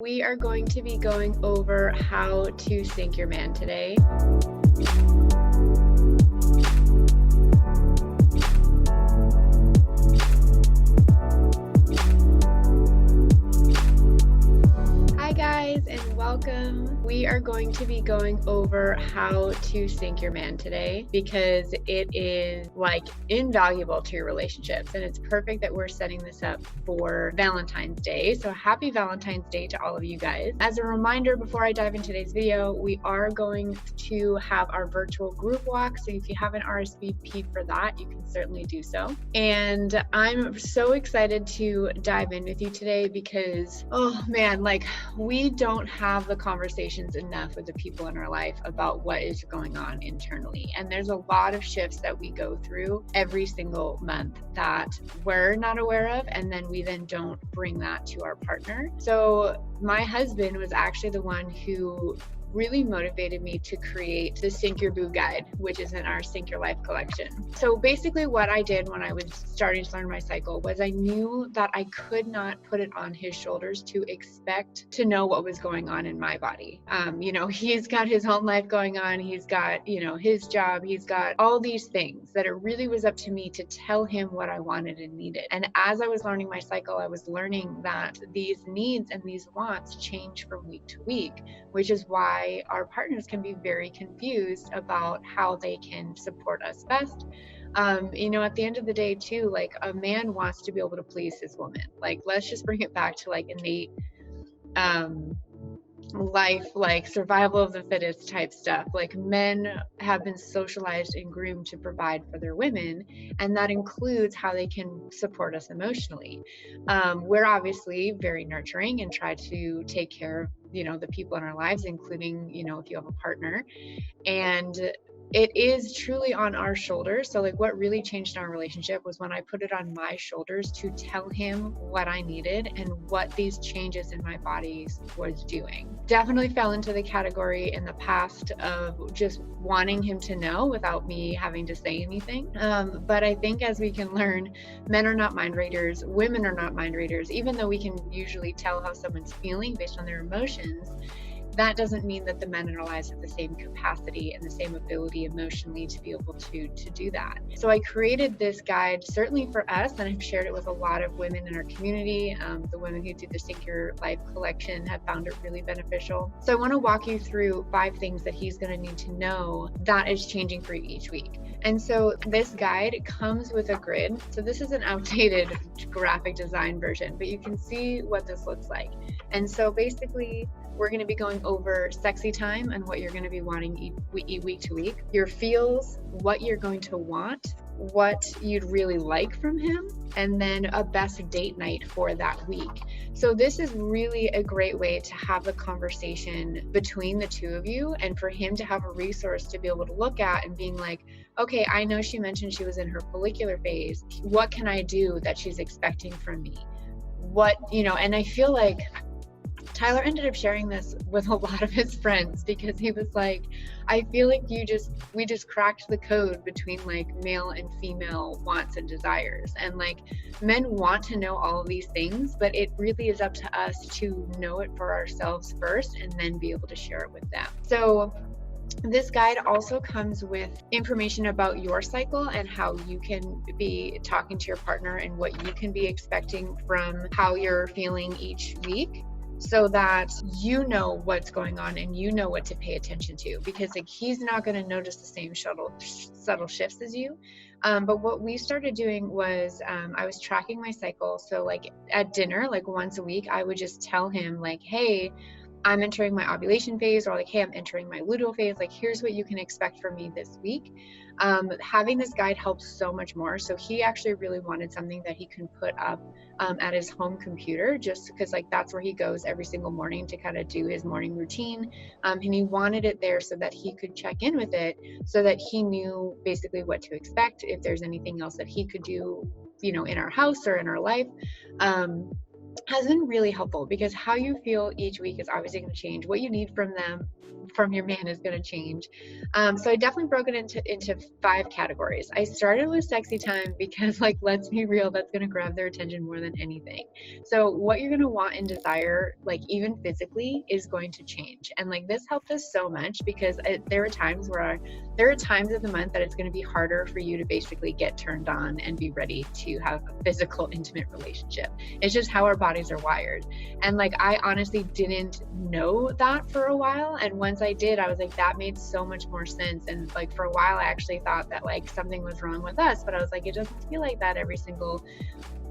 We are going to be going over how to sync your man today. Hi guys, and welcome. We are going to be going over how to sync your man today because it is invaluable to your relationships, and it's perfect that we're setting this up for Valentine's Day. So happy Valentine's Day to all of you guys. As a reminder, before I dive into today's video, we are going to have our virtual group walk. So if you haven't RSVP'd for that, you can certainly do so. And I'm so excited to dive in with you today because, oh man, we don't have the conversations enough with the people in our life about what is going on internally. And there's a lot of shifts that we go through every single month that we're not aware of, and then we don't bring that to our partner. So my husband was actually the one who really motivated me to create the Sync Your Boo guide, which is in our Sync Your Life collection. So basically what I did when I was starting to learn my cycle was I knew that I could not put it on his shoulders to expect to know what was going on in my body. He's got his own life going on. He's got, his job. He's got all these things that it really was up to me to tell him what I wanted and needed. And as I was learning my cycle, I was learning that these needs and these wants change from week to week, which is why our partners can be very confused about how they can support us best. At the end of the day too, a man wants to be able to please his woman. Let's just bring it back to innate life, survival of the fittest type stuff. Men have been socialized and groomed to provide for their women, and that includes how they can support us emotionally. We're obviously very nurturing and try to take care of the people in our lives, including if you have a partner, and it is truly on our shoulders. So what really changed our relationship was when I put it on my shoulders to tell him what I needed and what these changes in my body was doing. Definitely fell into the category in the past of just wanting him to know without me having to say anything. But I think as we can learn, men are not mind readers, women are not mind readers. Even though we can usually tell how someone's feeling based on their emotions, that doesn't mean that the men in our lives have the same capacity and the same ability emotionally to be able to do that. So I created this guide certainly for us, and I've shared it with a lot of women in our community. The women who do the Sync Your Life collection have found it really beneficial. So I want to walk you through 5 things that he's going to need to know that is changing for you each week. And so this guide comes with a grid. So this is an outdated graphic design version, but you can see what this looks like. And so basically, we're going to be going over sexy time and what you're going to be wanting week to week, your feels, what you're going to want, what you'd really like from him, and then a best date night for that week. So this is really a great way to have a conversation between the two of you, and for him to have a resource to be able to look at and being like, okay, I know she mentioned she was in her follicular phase. What can I do that she's expecting from me? And I feel like Tyler ended up sharing this with a lot of his friends because he was like, I feel like we just cracked the code between male and female wants and desires. And men want to know all of these things, but it really is up to us to know it for ourselves first and then be able to share it with them. So this guide also comes with information about your cycle and how you can be talking to your partner and what you can be expecting from how you're feeling each week, so that you know what's going on and you know what to pay attention to, because he's not going to notice the same subtle shifts as you. But what we started doing was I was tracking my cycle. So at dinner, once a week, I would just tell him hey, I'm entering my ovulation phase, or hey, I'm entering my luteal phase. Here's what you can expect from me this week. Having this guide helps so much more. So he actually really wanted something that he can put up at his home computer, just because that's where he goes every single morning to kind of do his morning routine. And he wanted it there so that he could check in with it, so that he knew basically what to expect, if there's anything else that he could do, in our house or in our life. has been really helpful, because how you feel each week is obviously going to change. What you need from them, from your man, is going to change. So I definitely broke it into 5 categories. I started with sexy time because, like, let's be real, that's going to grab their attention more than anything. So what you're going to want and desire, like even physically, is going to change. And like this helped us so much because there are times of the month that it's going to be harder for you to basically get turned on and be ready to have a physical, intimate relationship. It's just how our bodies are wired. And like, I honestly didn't know that for a while. And once I did, I was like, that made so much more sense. And like, for a while, I actually thought that like something was wrong with us, but I was like, it doesn't feel like that every single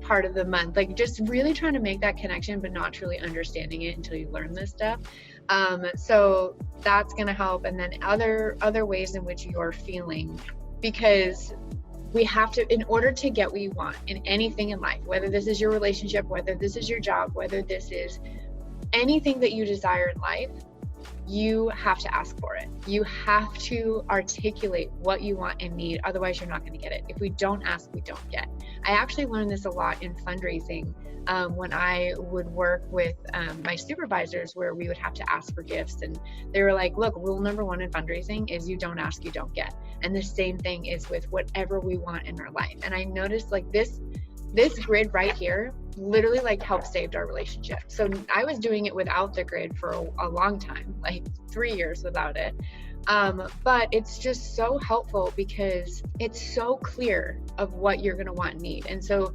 part of the month. Like, just really trying to make that connection, but not truly understanding it until you learn this stuff. So that's going to help. And then other ways in which you're feeling, because we have to, in order to get what you want in anything in life, whether this is your relationship, whether this is your job, whether this is anything that you desire in life, you have to ask for it. You have to articulate what you want and need. Otherwise, you're not going to get it. If we don't ask, we don't get. I actually learned this a lot in fundraising when I would work with my supervisors, where we would have to ask for gifts. And they were like, look, rule number 1 in fundraising is you don't ask, you don't get. And the same thing is with whatever we want in our life. And I noticed like this grid right here literally like helped saved our relationship. So I was doing it without the grid for a long time, like 3 years without it. But it's just so helpful because it's so clear of what you're going to want and need. And so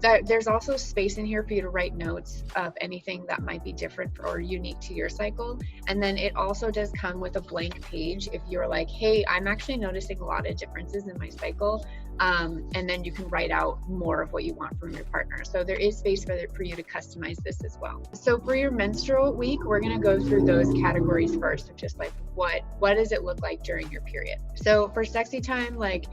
there's also space in here for you to write notes of anything that might be different or unique to your cycle. And then it also does come with a blank page if you're like, hey, I'm actually noticing a lot of differences in my cycle. And then you can write out more of what you want from your partner. So there is space for you to customize this as well. So for your menstrual week, we're going to go through those categories first of just like what does it look like during your period. So for sexy time, like,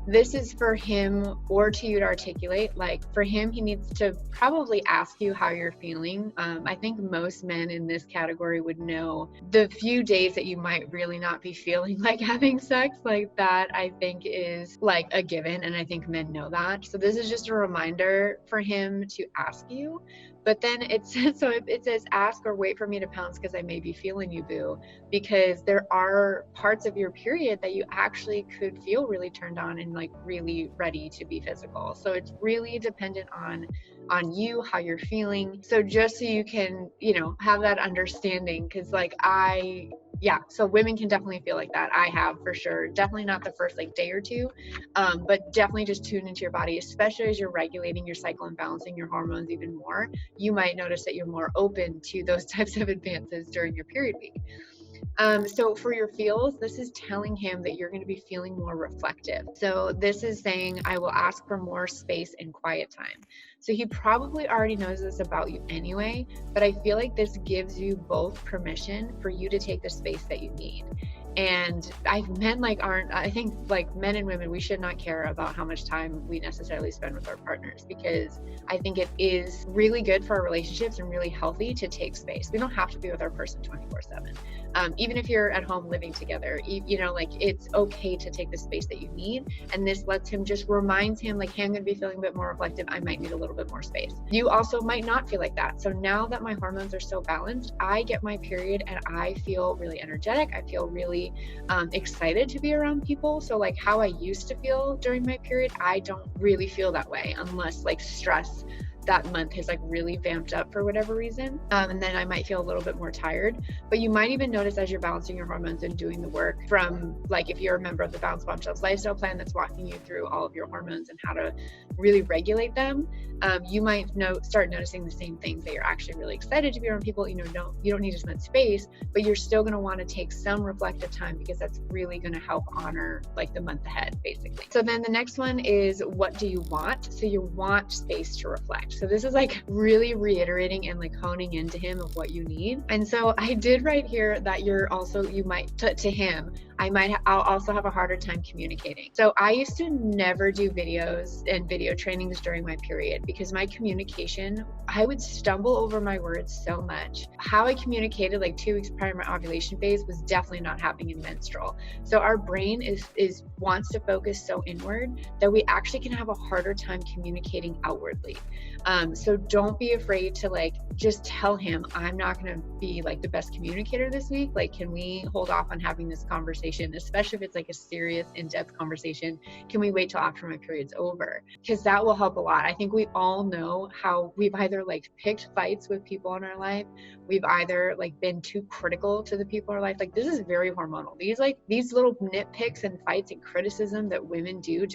this is for him or to you to articulate. Like for him, he needs to probably ask you how you're feeling. I think most men in this category would know the few days that you might really not be feeling like having sex. Like that, I think is like a given. And I think men know that. So this is just a reminder for him to ask you. But then it says ask or wait for me to pounce because I may be feeling you, boo, because there are parts of your period that you actually could feel really turned on and like really ready to be physical. So it's really dependent on you, how you're feeling. So just so you can, have that understanding, because like so women can definitely feel like that. I have, for sure. Definitely not the first like day or two, but definitely just tune into your body, especially as you're regulating your cycle and balancing your hormones even more. You might notice that you're more open to those types of advances during your period week. So for your feels, this is telling him that you're going to be feeling more reflective. So this is saying, I will ask for more space and quiet time. So he probably already knows this about you anyway, but I feel like this gives you both permission for you to take the space that you need. And I think like men and women, we should not care about how much time we necessarily spend with our partners, because I think it is really good for our relationships and really healthy to take space. We don't have to be with our person 24/7. Even if you're at home living together, like it's okay to take the space that you need. And this lets him, just reminds him like, hey, I'm going to be feeling a bit more reflective. I might need a little bit more space. You also might not feel like that. So now that my hormones are so balanced, I get my period and I feel really energetic. I feel really excited to be around people. So like how I used to feel during my period, I don't really feel that way unless like stress that month has like really vamped up for whatever reason. And then I might feel a little bit more tired. But you might even notice as you're balancing your hormones and doing the work from like, if you're a member of the Balanced Bombshells lifestyle plan that's walking you through all of your hormones and how to really regulate them, you might start noticing the same things, that you're actually really excited to be around people. You don't need as much space, but you're still going to want to take some reflective time, because that's really going to help honor like the month ahead, basically. So then the next one is, what do you want? So you want space to reflect. So this is like really reiterating and like honing into him of what you need. And so I did write here that you might to him, I'll also have a harder time communicating. So I used to never do videos and video trainings during my period, because my communication, I would stumble over my words so much. How I communicated like 2 weeks prior to my ovulation phase was definitely not happening in menstrual. So our brain wants to focus so inward that we actually can have a harder time communicating outwardly. So don't be afraid to like just tell him, I'm not going to be like the best communicator this week. Like, can we hold off on having this conversation, especially if it's like a serious, in-depth conversation? Can we wait till after my period's over? Because that will help a lot. I think we all know how we've either like picked fights with people in our life. We've either like been too critical to the people in our life. Like, this is very hormonal. These little nitpicks and fights and criticism that women do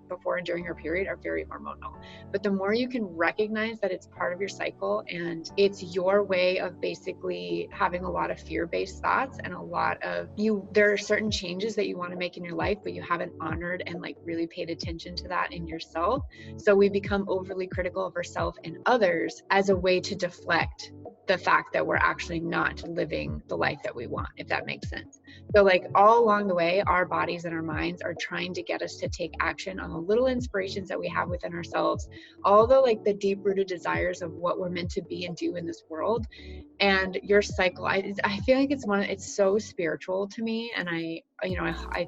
before and during her period are very hormonal. But the more you can recognize that it's part of your cycle and it's your way of basically having a lot of fear-based thoughts and a lot of there are certain changes that you want to make in your life, but you haven't honored and like really paid attention to that in yourself. So we become overly critical of ourselves and others as a way to deflect the fact that we're actually not living the life that we want, if that makes sense. So like all along the way, our bodies and our minds are trying to get us to take action on the little inspirations that we have within ourselves, all the like the deep rooted desires of what we're meant to be and do in this world. And your cycle, I feel like it's so spiritual to me. And I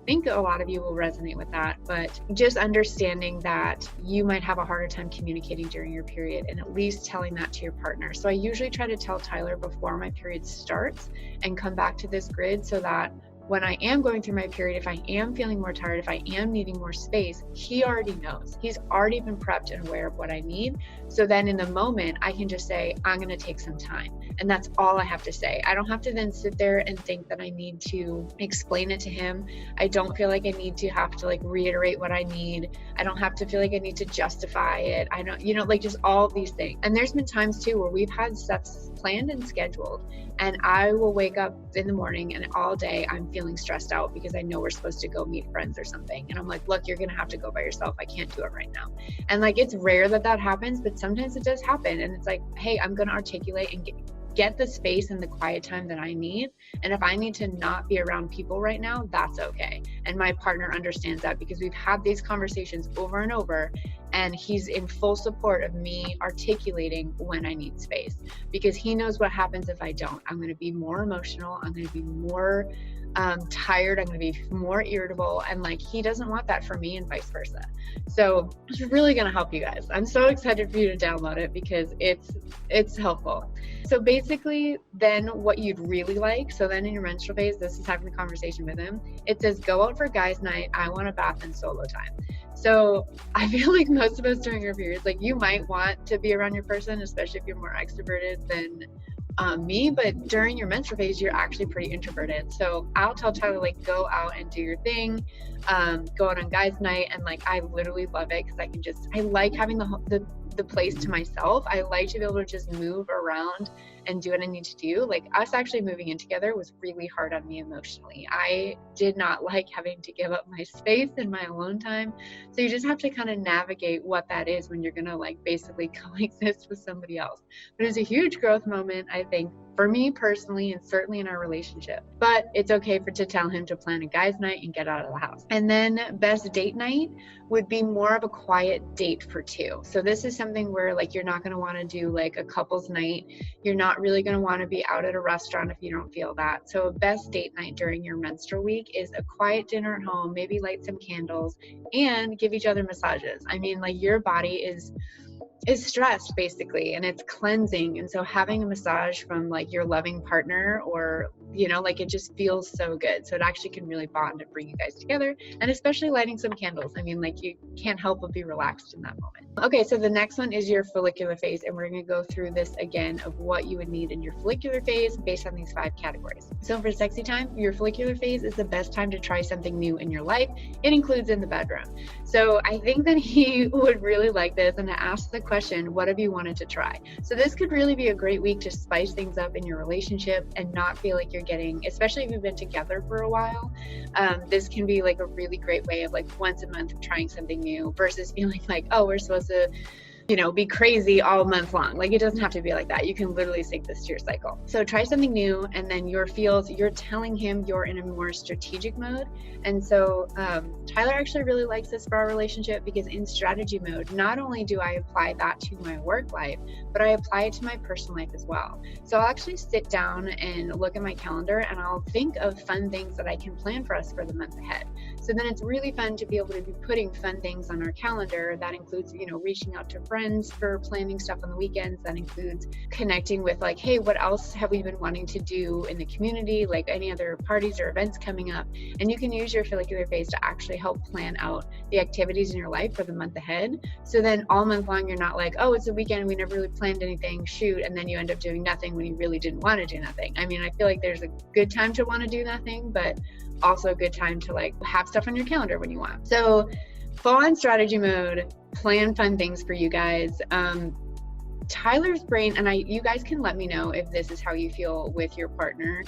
think a lot of you will resonate with that, but just understanding that you might have a harder time communicating during your period and at least telling that to your partner. So I usually try to tell Tyler before my period starts and come back to this grid so that when I am going through my period, if I am feeling more tired, if I am needing more space, he already knows. He's already been prepped and aware of what I need. So then in the moment, I can just say, I'm going to take some time. And that's all I have to say. I don't have to then sit there and think that I need to explain it to him. I don't feel like I need to have to like reiterate what I need. I don't have to feel like I need to justify it. I don't, like just all of these things. And there's been times too where we've had steps planned and scheduled, and I will wake up in the morning and all day I'm feeling stressed out because I know we're supposed to go meet friends or something. And I'm like, look, you're going to have to go by yourself. I can't do it right now. And like, it's rare that happens, but sometimes it does happen. And it's like, hey, I'm going to articulate and get the space and the quiet time that I need. And if I need to not be around people right now, that's okay. And my partner understands that because we've had these conversations over and over, and he's in full support of me articulating when I need space, because he knows what happens if I don't. I'm going to be more emotional. I'm going to be more tired. I'm going to be more irritable. And like, he doesn't want that for me and vice versa. So it's really going to help you guys. I'm so excited for you to download it because it's helpful. So basically then what you'd really like, so then in your menstrual phase, this is having a conversation with him. It says, go out for guys night. I want a bath and solo time. So I feel like most of us during your periods, like you might want to be around your person, especially if you're more extroverted than me, but during your menstrual phase, you're actually pretty introverted. So I'll tell Tyler, like, go out and do your thing, go out on guys night. And like, I literally love it because I like having the place to myself. I like to be able to just move around and do what I need to do. Like us actually moving in together was really hard on me emotionally. I did not like having to give up my space and my alone time. So you just have to kind of navigate what that is when you're going to like basically coexist with somebody else. But it's a huge growth moment, I think, for me personally, and certainly in our relationship. But it's okay to tell him to plan a guys night and get out of the house. And then best date night would be more of a quiet date for two. So this is something where like you're not going to want to do like a couple's night. You're not really going to want to be out at a restaurant if you don't feel that. So a best date night during your menstrual week is a quiet dinner at home, maybe light some candles and give each other massages. I mean, like your body is stressed basically, and it's cleansing. And so having a massage from like your loving partner, or like it just feels so good. So it actually can really bond and bring you guys together, and especially lighting some candles. I mean, like you can't help but be relaxed in that moment. Okay, so the next one is your follicular phase, and we're going to go through this again of what you would need in your follicular phase based on these 5 categories. So for sexy time, your follicular phase is the best time to try something new in your life. It includes in the bedroom. So I think that he would really like this, and to ask the question, what have you wanted to try? So this could really be a great week to spice things up in your relationship and not feel like you're getting, especially if you've been together for a while, this can be like a really great way of like once a month trying something new versus feeling like, oh, we're supposed to be crazy all month long. Like it doesn't have to be like that. You can literally sync this to your cycle. So try something new, and then you're telling him you're in a more strategic mode. And so Tyler actually really likes this for our relationship, because in strategy mode, not only do I apply that to my work life, but I apply it to my personal life as well. So I'll actually sit down and look at my calendar, and I'll think of fun things that I can plan for us for the month ahead. So then it's really fun to be able to be putting fun things on our calendar. That includes, reaching out to friends, friends for planning stuff on the weekends. That includes connecting with like, hey, what else have we been wanting to do in the community? Like any other parties or events coming up. And you can use your follicular phase to actually help plan out the activities in your life for the month ahead. So then all month long, you're not like, oh, it's a weekend, we never really planned anything, shoot. And then you end up doing nothing when you really didn't want to do nothing. I mean, I feel like there's a good time to want to do nothing, but also a good time to like have stuff on your calendar when you want. So full on strategy mode, plan fun things for you guys. Tyler's brain, and you guys can let me know if this is how you feel with your partner.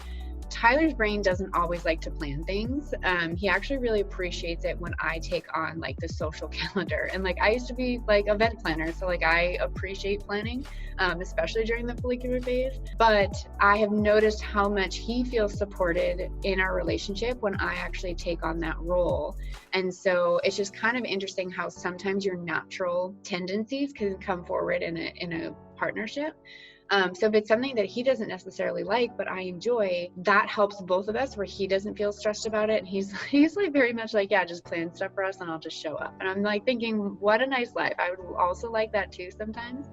Tyler's brain doesn't always like to plan things. He actually really appreciates it when I take on like the social calendar. And like I used to be like event planner, so like I appreciate planning, especially during the follicular phase. But I have noticed how much he feels supported in our relationship when I actually take on that role. And so it's just kind of interesting how sometimes your natural tendencies can come forward in a partnership. So if it's something that he doesn't necessarily like, but I enjoy, that helps both of us where he doesn't feel stressed about it. And he's like very much like, yeah, just plan stuff for us and I'll just show up. And I'm like thinking, what a nice life. I would also like that too sometimes,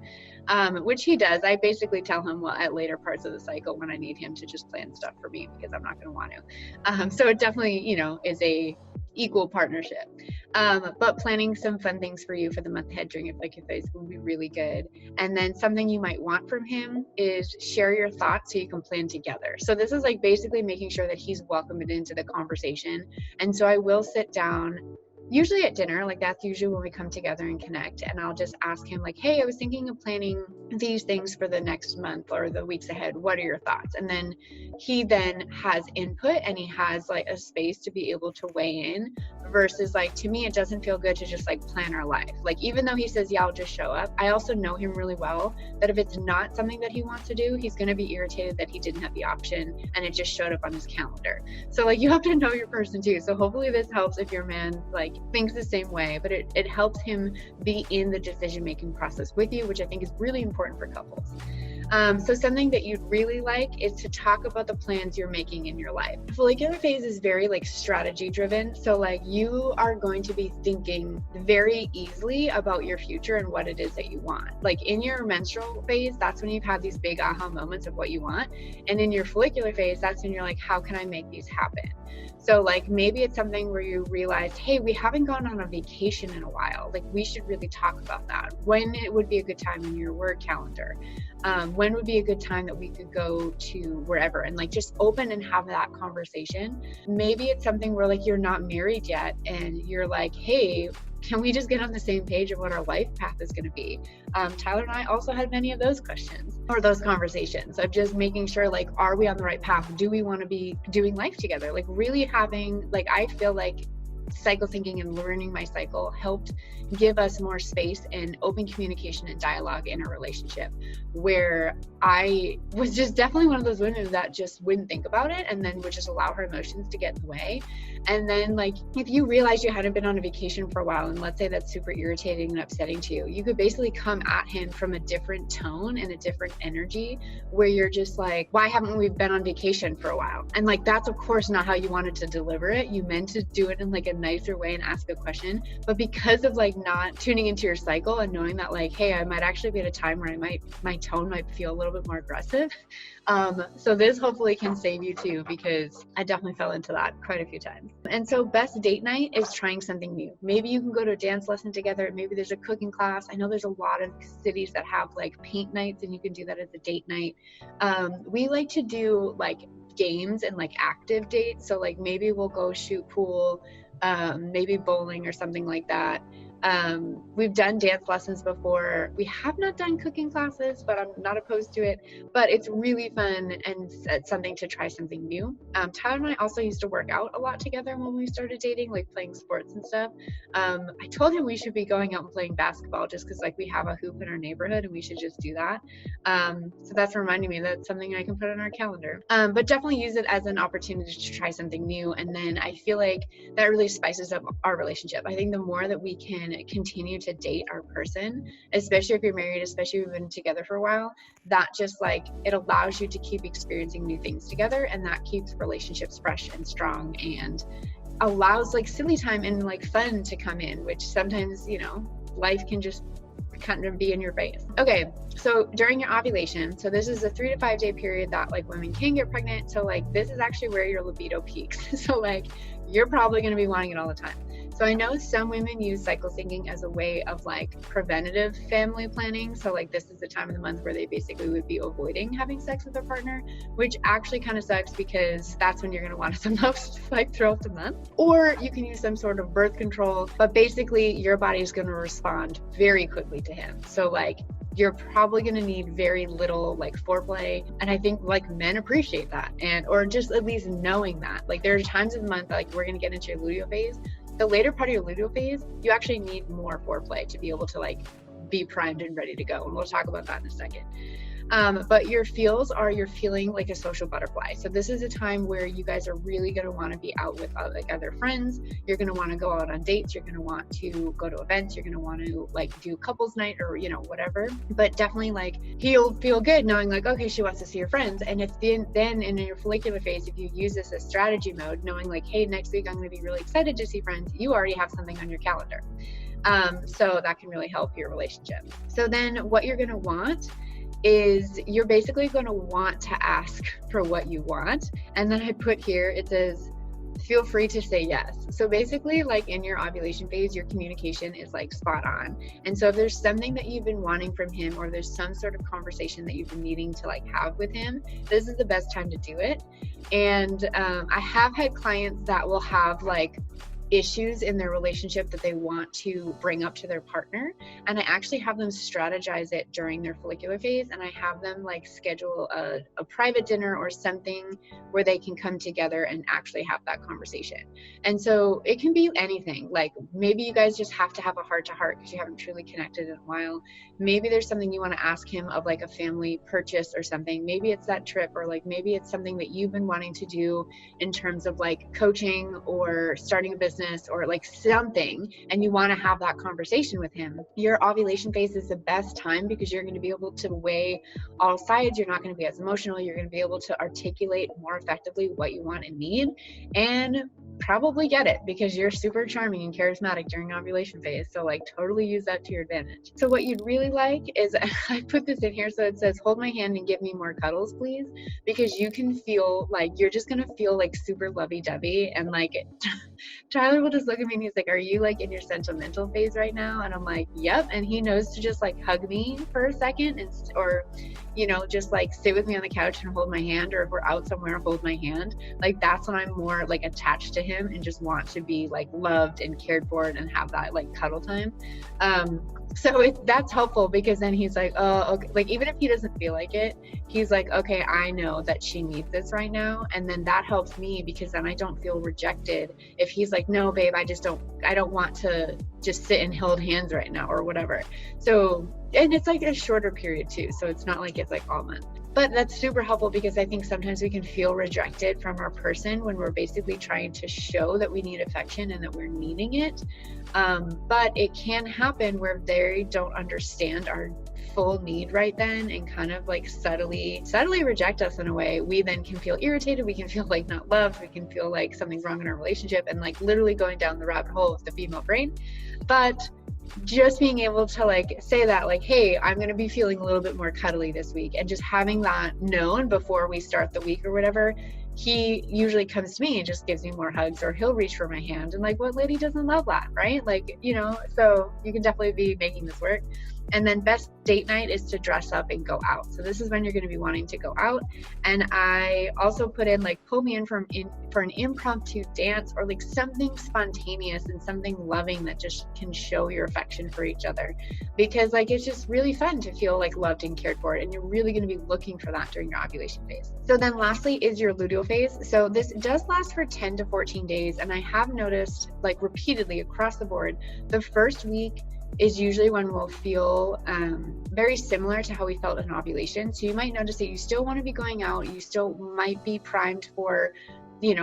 which he does. I basically tell him at later parts of the cycle when I need him to just plan stuff for me because I'm not going to want to. So it definitely, is a equal partnership. But planning some fun things for you for the month ahead during your follicular phase will be really good. And then something you might want from him is share your thoughts so you can plan together. So this is like basically making sure that he's welcomed into the conversation. And so I will sit down usually at dinner, like that's usually when we come together and connect, and I'll just ask him like, hey, I was thinking of planning these things for the next month or the weeks ahead. What are your thoughts? And then he then has input and he has like a space to be able to weigh in versus like, to me, it doesn't feel good to just like plan our life. Like, even though he says, yeah, I'll just show up, I also know him really well that if it's not something that he wants to do, he's going to be irritated that he didn't have the option and it just showed up on his calendar. So like, you have to know your person too. So hopefully this helps if your man like thinks the same way, but it helps him be in the decision-making process with you, which I think is really important for couples. So something that you'd really like is to talk about the plans you're making in your life. Follicular phase is very like strategy driven. So like you are going to be thinking very easily about your future and what it is that you want. Like in your menstrual phase, that's when you've had these big aha moments of what you want. And in your follicular phase, that's when you're like, how can I make these happen? So like maybe it's something where you realize, hey, we haven't gone on a vacation in a while. Like we should really talk about that. When it would be a good time in your work calendar? When would be a good time that we could go to wherever and like just open and have that conversation? Maybe it's something where like you're not married yet and you're like, hey, can we just get on the same page of what our life path is going to be? Tyler and I also had many of those questions or those conversations of just making sure, like, are we on the right path? Do we want to be doing life together? Like really having, like, I feel like cycle thinking and learning my cycle helped give us more space and open communication and dialogue in a relationship, where I was just definitely one of those women that just wouldn't think about it and then would just allow her emotions to get in the way. And then like if you realize you hadn't been on a vacation for a while and let's say that's super irritating and upsetting to you, you could basically come at him from a different tone and a different energy where you're just like, why haven't we been on vacation for a while? And like that's of course not how you wanted to deliver it. You meant to do it in like a nicer way and ask a question, but because of like not tuning into your cycle and knowing that like, hey, I might actually be at a time where my tone might feel a little bit more aggressive. So this hopefully can save you too, because I definitely fell into that quite a few times. And so best date night is trying something new. Maybe you can go to a dance lesson together. Maybe there's a cooking class. I know there's a lot of cities that have like paint nights and you can do that as a date night. We like to do like games and like active dates. So like maybe we'll go shoot pool, maybe bowling or something like that. We've done dance lessons before. We have not done cooking classes, but I'm not opposed to it. But it's really fun and it's something to try something new. Tyler and I also used to work out a lot together when we started dating, like playing sports and stuff. I told him we should be going out and playing basketball just because like we have a hoop in our neighborhood and we should just do that. So that's reminding me that's something I can put on our calendar. But definitely use it as an opportunity to try something new. And then I feel like that really spices up our relationship. I think the more that we can continue to date our person, especially if you're married, especially if you've been together for a while, that just like it allows you to keep experiencing new things together, and that keeps relationships fresh and strong and allows like silly time and like fun to come in, which sometimes life can just kind of be in your face. Okay, so during your ovulation, so this is a 3 to 5 day period that like women can get pregnant. So like this is actually where your libido peaks. So like you're probably going to be wanting it all the time. So I know some women use cycle syncing as a way of like preventative family planning. So like this is the time of the month where they basically would be avoiding having sex with their partner, which actually kind of sucks because that's when you're going to want it the most, like throughout the month. Or you can use some sort of birth control, but basically your body is going to respond very quickly to him. So like you're probably going to need very little like foreplay. And I think like men appreciate that, and or just at least knowing that like there are times of the month like we're going to get into your luteal phase. The later part of your luteal phase, you actually need more foreplay to be able to like be primed and ready to go. And we'll talk about that in a second. But your feels are you're feeling like a social butterfly. So this is a time where you guys are really going to want to be out with like other friends. You're going to want to go out on dates. You're going to want to go to events. You're going to want to like do couples night or, you know, whatever. But definitely like he'll feel good knowing like, okay, she wants to see her friends. And if then in your follicular phase, if you use this as strategy mode, knowing like, hey, next week I'm going to be really excited to see friends, you already have something on your calendar. So that can really help your relationship. So then what you're going to want is you're basically going to want to ask for what you want. And then I put here, it says, feel free to say yes. So basically like in your ovulation phase, your communication is like spot on. And so if there's something that you've been wanting from him, or there's some sort of conversation that you've been needing to like have with him, this is the best time to do it. And I have had clients that will have like issues in their relationship that they want to bring up to their partner, and I actually have them strategize it during their follicular phase, and I have them like schedule a private dinner or something where they can come together and actually have that conversation. And so it can be anything, like maybe you guys just have to have a heart-to-heart because you haven't truly connected in a while. Maybe there's something you want to ask him of like a family purchase or something. Maybe it's that trip, or like maybe it's something that you've been wanting to do in terms of like coaching or starting a business or like something, and you want to have that conversation with him. Your ovulation phase is the best time because you're going to be able to weigh all sides. You're not going to be as emotional. You're going to be able to articulate more effectively what you want and need, and probably get it because you're super charming and charismatic during ovulation phase. So like totally use that to your advantage. So what you'd really like is, I put this in here, so it says, hold my hand and give me more cuddles, please, because you can feel like you're just going to feel like super lovey-dovey. And like Tyler will just look at me and he's like, are you like in your sentimental phase right now? And I'm like, yep. And he knows to just like hug me for a second, and or you know, just like sit with me on the couch and hold my hand, or if we're out somewhere, hold my hand. Like that's when I'm more like attached to him and just want to be like loved and cared for and have that like cuddle time. So that's helpful because then he's like, oh, okay. Like even if he doesn't feel like it, he's like, okay, I know that she needs this right now. And then that helps me because then I don't feel rejected. If he's like, no, babe, I don't want to just sit and hold hands right now or whatever. So, and it's like a shorter period too. So it's not like it's like all month. But that's super helpful because I think sometimes we can feel rejected from our person when we're basically trying to show that we need affection and that we're needing it. But it can happen where they don't understand our full need right then and kind of like subtly reject us in a way. We then can feel irritated. We can feel like not loved. We can feel like something's wrong in our relationship and like literally going down the rabbit hole of the female brain. But just being able to like say that like, hey, I'm going to be feeling a little bit more cuddly this week, and just having that known before we start the week or whatever, he usually comes to me and just gives me more hugs, or he'll reach for my hand. And like, what lady doesn't love that, right? Like, you know, so you can definitely be making this work. And then best date night is to dress up and go out. So this is when you're going to be wanting to go out. And I also put in like, pull me in for an impromptu dance, or like something spontaneous and something loving that just can show your affection for each other, because like it's just really fun to feel like loved and cared for, and you're really going to be looking for that during your ovulation phase. So then lastly is your luteal phase. So this does last for 10 to 14 days, and I have noticed like repeatedly across the board, the first week is usually when we'll feel very similar to how we felt in ovulation. So you might notice that you still want to be going out, you still might be primed for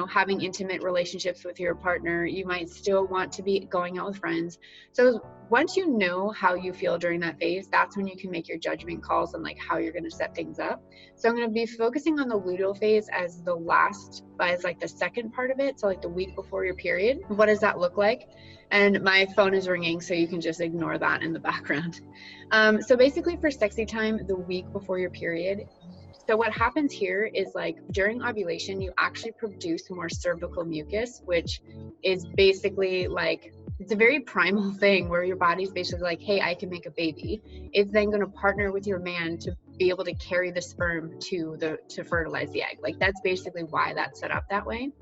having intimate relationships with your partner. You might still want to be going out with friends. So once you know how you feel during that phase, that's when you can make your judgment calls on like how you're going to set things up. So I'm going to be focusing on the luteal phase as like the second part of it. So like the week before your period. What does that look like? And my phone is ringing, so you can just ignore that in the background. So basically for sexy time, the week before your period, so what happens here is like during ovulation, you actually produce more cervical mucus, which is basically like, it's a very primal thing where your body's basically like, hey, I can make a baby. It's then going to partner with your man to be able to carry the sperm to fertilize the egg. Like that's basically why that's set up that way.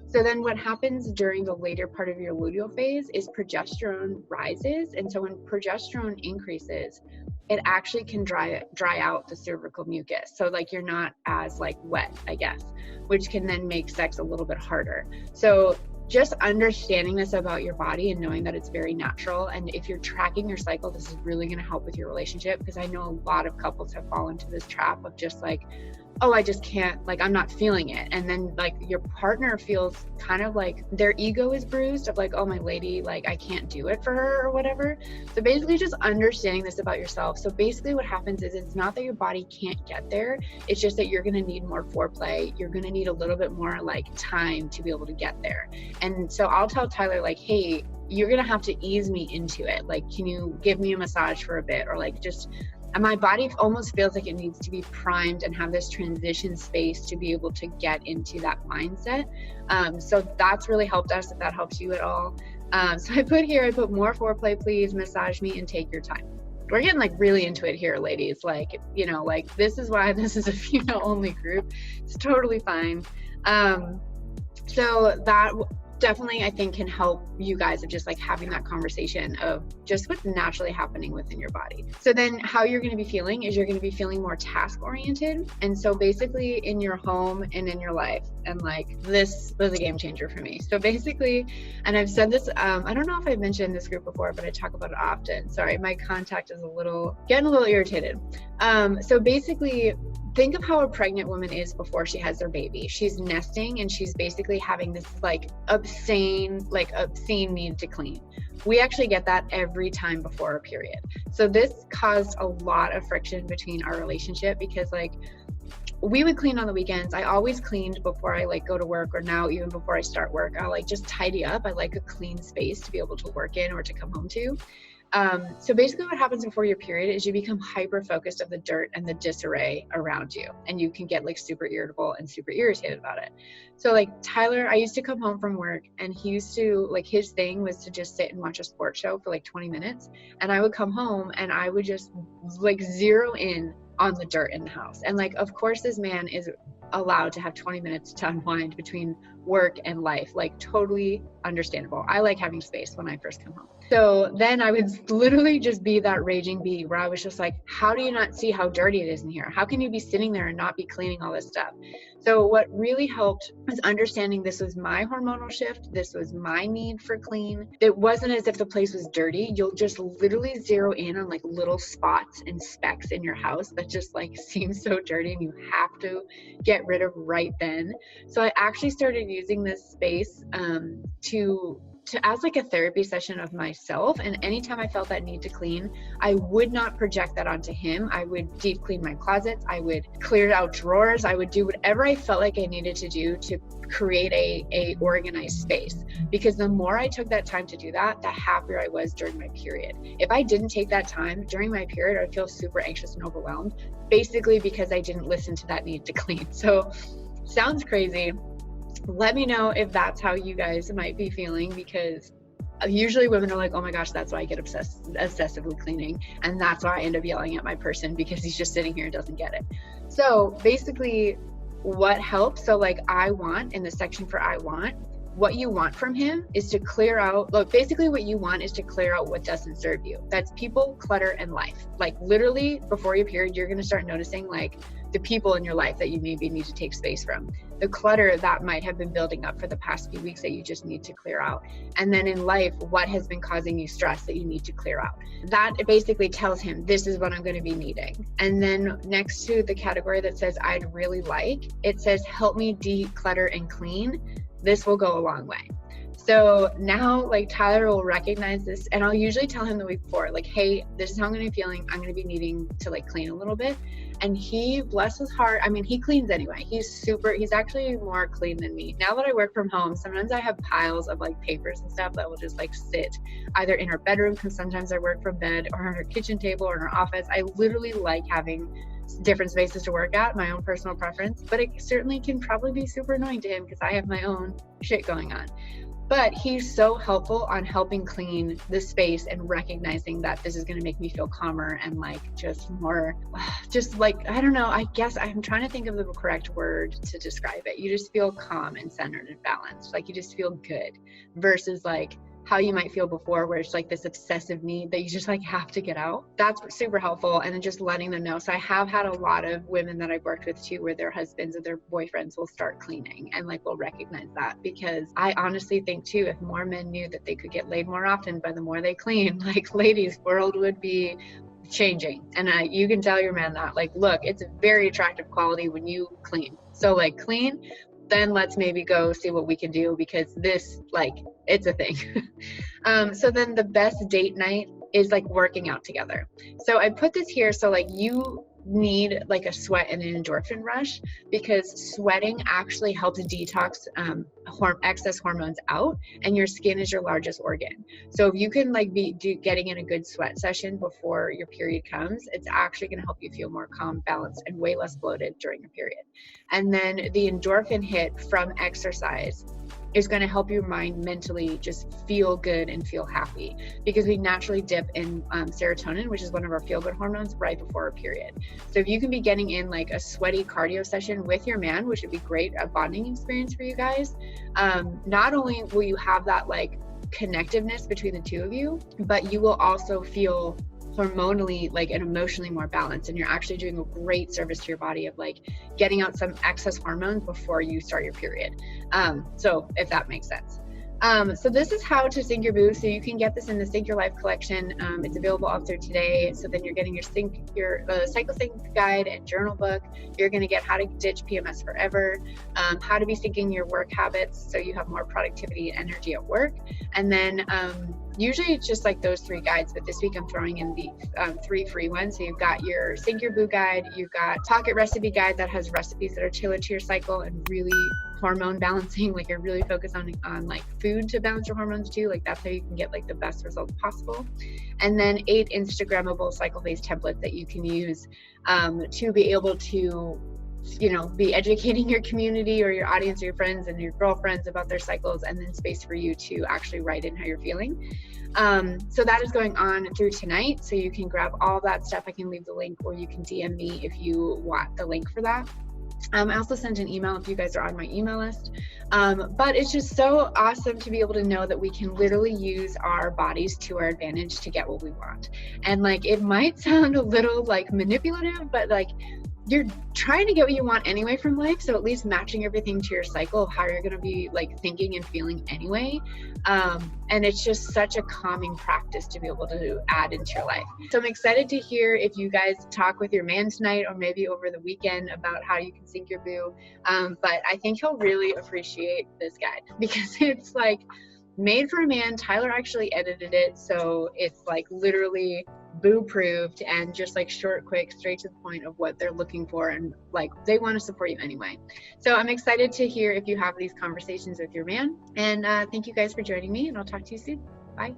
So then what happens during the later part of your luteal phase is progesterone rises. And so when progesterone increases, it actually can dry out the cervical mucus. So like you're not as like wet, I guess, which can then make sex a little bit harder. So just understanding this about your body and knowing that it's very natural. And if you're tracking your cycle, this is really going to help with your relationship, because I know a lot of couples have fallen into this trap of just like, oh, I just can't, like, I'm not feeling it. And then like your partner feels kind of like their ego is bruised of like, oh, my lady, like I can't do it for her or whatever. So basically just understanding this about yourself. So basically what happens is it's not that your body can't get there. It's just that you're going to need more foreplay. You're going to need a little bit more like time to be able to get there. And so I'll tell Tyler like, hey, you're going to have to ease me into it. Like, can you give me a massage for a bit? Or like just, and my body almost feels like it needs to be primed and have this transition space to be able to get into that mindset. So that's really helped us, if that helps you at all. So I put more foreplay, please, massage me and take your time. We're getting like really into it here, ladies. Like, like this is why this is a female only group. It's totally fine. So that definitely I think can help you guys of just like having that conversation of just what's naturally happening within your body. So then how you're going to be feeling is you're going to be feeling more task oriented. And so basically in your home and in your life, and like this was a game changer for me. So basically, and I've said this, I don't know if I've mentioned this group before, but I talk about it often. Sorry, my contact is getting a little irritated. So basically, think of how a pregnant woman is before she has their baby. She's nesting and she's basically having this like obscene need to clean. We actually get that every time before a period. So this caused a lot of friction between our relationship, because like we would clean on the weekends. I always cleaned before I like go to work, or now even before I start work, I'll like just tidy up. I like a clean space to be able to work in or to come home to. So basically what happens before your period is you become hyper focused of the dirt and the disarray around you, and you can get like super irritable and super irritated about it. So like Tyler, I used to come home from work and he used to like, his thing was to just sit and watch a sports show for like 20 minutes. And I would come home and I would just like zero in on the dirt in the house. And like, of course this man is allowed to have 20 minutes to unwind between work and life, like totally understandable. I like having space when I first come home. So then I would literally just be that raging bee where I was just like, how do you not see how dirty it is in here? How can you be sitting there and not be cleaning all this stuff? So what really helped was understanding this was my hormonal shift. This was my need for clean. It wasn't as if the place was dirty. You'll just literally zero in on like little spots and specks in your house that just like seem so dirty and you have to get rid of right then. So I actually started using this space to as like a therapy session of myself. And anytime I felt that need to clean, I would not project that onto him. I would deep clean my closets. I would clear out drawers. I would do whatever I felt like I needed to do to create a organized space. Because the more I took that time to do that, the happier I was during my period. If I didn't take that time during my period, I'd feel super anxious and overwhelmed, basically because I didn't listen to that need to clean. So sounds crazy. Let me know if that's how you guys might be feeling, because usually women are like, oh my gosh, that's why I get obsessively cleaning. And that's why I end up yelling at my person, because he's just sitting here and doesn't get it. So basically what helps, so like I want, in the section for I want, what you want from him is to clear out, look, basically what you want is to clear out what doesn't serve you. That's people, clutter, and life. Like literally before your period, you're going to start noticing like the people in your life that you maybe need to take space from, the clutter that might have been building up for the past few weeks that you just need to clear out. And then in life, what has been causing you stress that you need to clear out. That basically tells him, this is what I'm going to be needing. And then next to the category that says, I'd really like, it says, help me declutter and clean. This will go a long way. So now, like, Tyler will recognize this, and I'll usually tell him the week before, like, hey, this is how I'm going to be feeling. I'm going to be needing to like clean a little bit. And he, bless his heart, I mean, he cleans anyway. He's actually more clean than me. Now that I work from home, sometimes I have piles of like papers and stuff that will just like sit either in our bedroom, because sometimes I work from bed, or on our kitchen table, or in our office. I literally like having different spaces to work at, my own personal preference, but it certainly can probably be super annoying to him because I have my own shit going on. But he's so helpful on helping clean the space and recognizing that this is going to make me feel calmer and like just more, just like, I don't know, I guess I'm trying to think of the correct word to describe it. You just feel calm and centered and balanced. Like you just feel good versus like how you might feel before, where it's like this obsessive need that you just like have to get out. That's super helpful. And then just letting them know. So I have had a lot of women that I've worked with too, where their husbands or their boyfriends will start cleaning and like will recognize that, because I honestly think too, if more men knew that they could get laid more often by the more they clean, like ladies, world would be changing. And you can tell your man that, like, look, it's a very attractive quality when you clean. So like clean, then let's maybe go see what we can do, because this, like, it's a thing. So then the best date night is like working out together. So I put this here. So like you need like a sweat and an endorphin rush, because sweating actually helps detox excess hormones out, and your skin is your largest organ. So if you can like be getting in a good sweat session before your period comes, it's actually going to help you feel more calm, balanced, and way less bloated during your period. And then the endorphin hit from exercise is going to help your mind mentally just feel good and feel happy, because we naturally dip in serotonin, which is one of our feel-good hormones, right before our period. So if you can be getting in like a sweaty cardio session with your man, which would be great, a bonding experience for you guys, not only will you have that like connectiveness between the two of you, but you will also feel hormonally like and emotionally more balanced, and you're actually doing a great service to your body of like getting out some excess hormones before you start your period. So if that makes sense. So this is how to sync your boo. So you can get this in the Sync Your Life collection. It's available all through today. So then you're getting your cycle sync guide and journal book. You're going to get how to ditch PMS forever, how to be syncing your work habits so you have more productivity and energy at work. And then usually it's just like those 3 guides, but this week I'm throwing in the 3 free ones. So you've got your Sync Your Boo guide, you've got Pocket Recipe guide that has recipes that are tailored to your cycle and really hormone balancing, like you're really focused on like food to balance your hormones too. Like that's how you can get like the best results possible. And then 8 Instagrammable cycle-based templates that you can use to be able to, you know, be educating your community or your audience or your friends and your girlfriends about their cycles, and then space for you to actually write in how you're feeling. So that is going on through tonight. So you can grab all that stuff. I can leave the link, or you can DM me if you want the link for that. I also sent an email if you guys are on my email list. But it's just so awesome to be able to know that we can literally use our bodies to our advantage to get what we want. And like, it might sound a little like manipulative, but like, you're trying to get what you want anyway from life. So at least matching everything to your cycle of how you're going to be like thinking and feeling anyway. And it's just such a calming practice to be able to add into your life. So I'm excited to hear if you guys talk with your man tonight, or maybe over the weekend, about how you can sync your boo. But I think he'll really appreciate this guide, because it's like made for a man. Tyler actually edited it, so it's like literally boo proofed and just like short, quick, straight to the point of what they're looking for, and like they want to support you anyway. So I'm excited to hear if you have these conversations with your man, and thank you guys for joining me, and I'll talk to you soon. Bye.